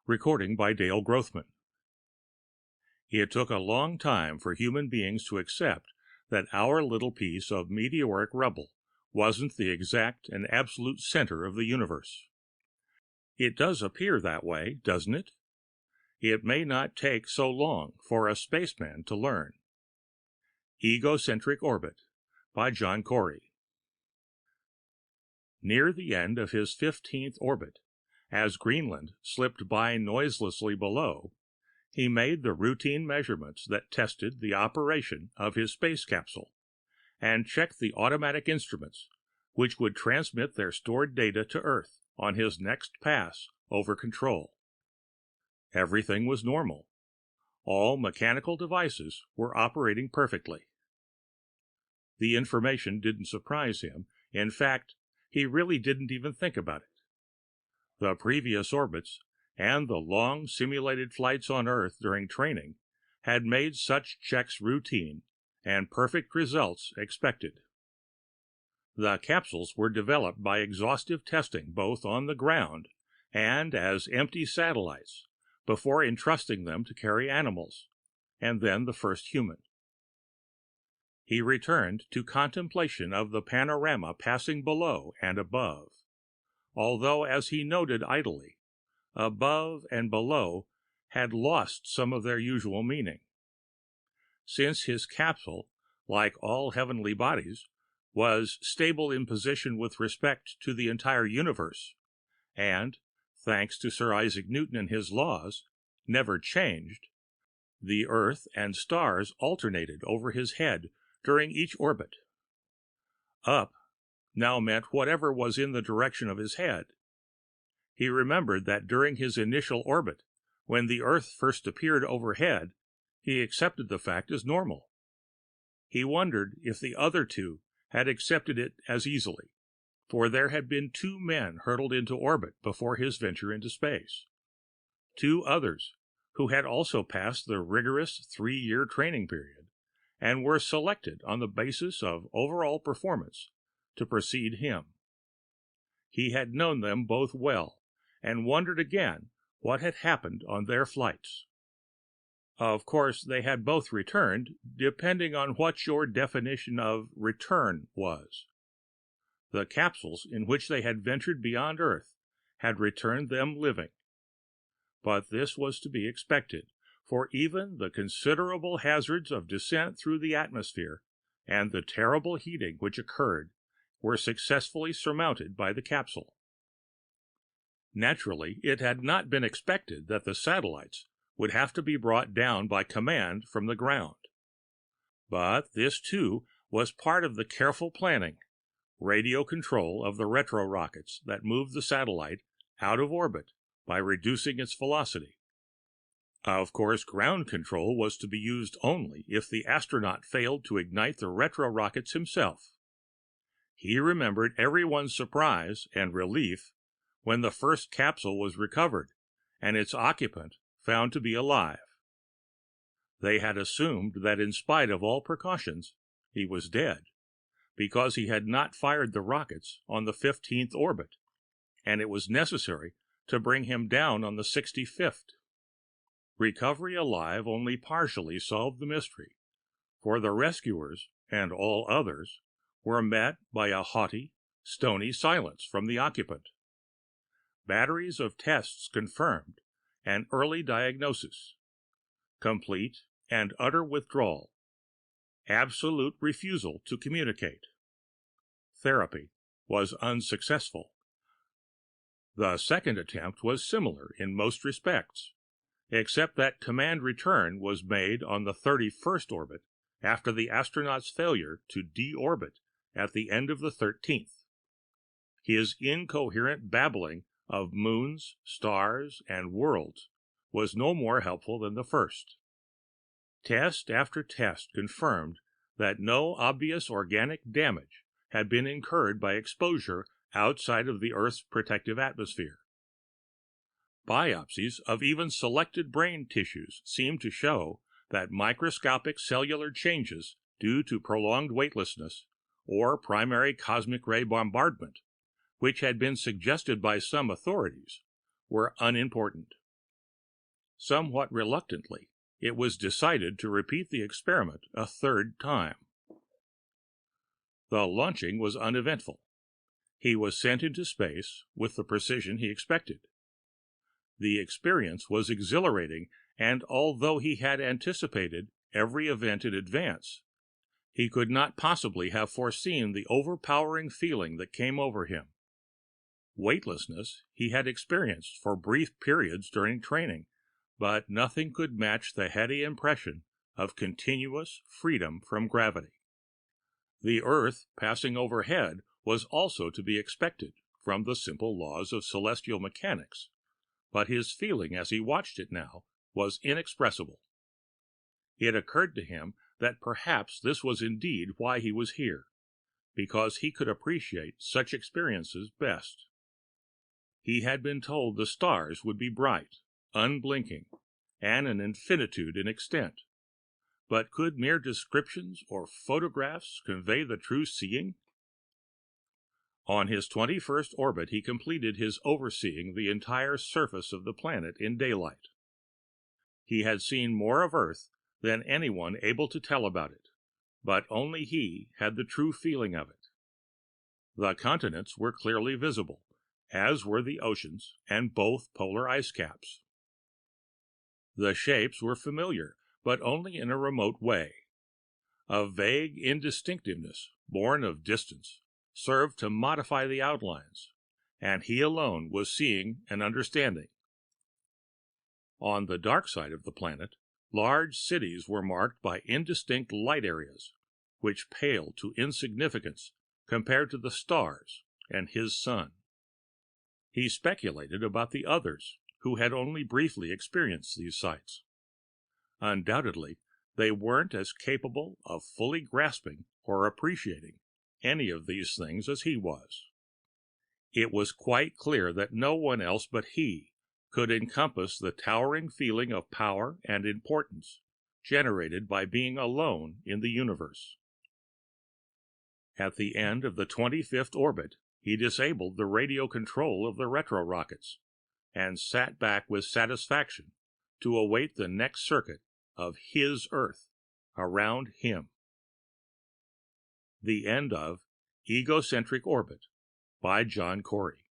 Recording by Dale Grothman. It took a long time for human beings to accept that our little piece of meteoric rubble wasn't the exact and absolute center of the universe. It does appear that way, doesn't it? It may not take so long for a spaceman to learn. Egocentric Orbit by John Cory. Near the end of his 15th orbit, as Greenland slipped by noiselessly below, he made the routine measurements that tested the operation of his space capsule and checked the automatic instruments which would transmit their stored data to Earth on his next pass over Control. Everything was normal. All mechanical devices were operating perfectly. The information didn't surprise him. In fact, he really didn't even think about it. The previous orbits and the long simulated flights on Earth during training had made such checks routine and perfect results expected. The capsules were developed by exhaustive testing both on the ground and as empty satellites before entrusting them to carry animals, and then the first human. He returned to contemplation of the panorama passing below and above, although, as he noted idly, above and below had lost some of their usual meaning. Since his capsule, like all heavenly bodies, was stable in position with respect to the entire universe, and, thanks to Sir Isaac Newton and his laws, never changed, the Earth and stars alternated over his head during each orbit. Up now meant whatever was in the direction of his head. He remembered that during his initial orbit, when the Earth first appeared overhead, he accepted the fact as normal. He wondered if the other two had accepted it as easily, for there had been 2 men hurtled into orbit before his venture into space. 2 others who had also passed the rigorous 3-year training period and were selected on the basis of overall performance to precede him. He had known them both well, and wondered again what had happened on their flights. Of course, they had both returned, depending on what your definition of return was. The capsules in which they had ventured beyond Earth had returned them living. But this was to be expected, for even the considerable hazards of descent through the atmosphere and the terrible heating which occurred were successfully surmounted by the capsule. Naturally, it had not been expected that the satellites would have to be brought down by command from the ground. But this, too, was part of the careful planning, radio control of the retro rockets that moved the satellite out of orbit by reducing its velocity. Of course, ground control was to be used only if the astronaut failed to ignite the retro rockets himself. He remembered everyone's surprise and relief when the first capsule was recovered and its occupant found to be alive. They had assumed that in spite of all precautions, he was dead, because he had not fired the rockets on the 15th orbit, and it was necessary to bring him down on the 65th. Recovery alive only partially solved the mystery, for the rescuers, and all others, were met by a haughty, stony silence from the occupant. Batteries of tests confirmed an early diagnosis: complete and utter withdrawal, absolute refusal to communicate. Therapy was unsuccessful. The second attempt was similar in most respects, except that command return was made on the 31st orbit after the astronaut's failure to deorbit at the end of the 13th. His incoherent babbling of moons, stars, and worlds was no more helpful than the first. Test after test confirmed that no obvious organic damage had been incurred by exposure outside of the Earth's protective atmosphere. Biopsies of even selected brain tissues seemed to show that microscopic cellular changes due to prolonged weightlessness or primary cosmic ray bombardment, which had been suggested by some authorities, were unimportant. Somewhat reluctantly, it was decided to repeat the experiment a third time. The launching was uneventful. He was sent into space with the precision he expected. The experience was exhilarating, and although he had anticipated every event in advance, he could not possibly have foreseen the overpowering feeling that came over him. Weightlessness he had experienced for brief periods during training, but nothing could match the heady impression of continuous freedom from gravity. The earth passing overhead was also to be expected from the simple laws of celestial mechanics, but his feeling as he watched it now was inexpressible. It occurred to him that perhaps this was indeed why he was here, because he could appreciate such experiences best. He had been told the stars would be bright, unblinking, and an infinitude in extent, but could mere descriptions or photographs convey the true seeing? On his 21st orbit he completed his overseeing the entire surface of the planet in daylight. He had seen more of Earth than anyone able to tell about it, but only he had the true feeling of it. The continents were clearly visible, as were the oceans and both polar ice caps. The shapes were familiar, but only in a remote way. A vague indistinctiveness, born of distance, served to modify the outlines, and he alone was seeing and understanding. On the dark side of the planet, large cities were marked by indistinct light areas, which paled to insignificance compared to the stars and his sun. He speculated about the others who had only briefly experienced these sights. Undoubtedly, they weren't as capable of fully grasping or appreciating any of these things as he was. It was quite clear that no one else but he could encompass the towering feeling of power and importance generated by being alone in the universe. At the end of the 25th orbit, he disabled the radio control of the retro rockets and sat back with satisfaction to await the next circuit of his Earth around him. The end of Egocentric Orbit by Cory.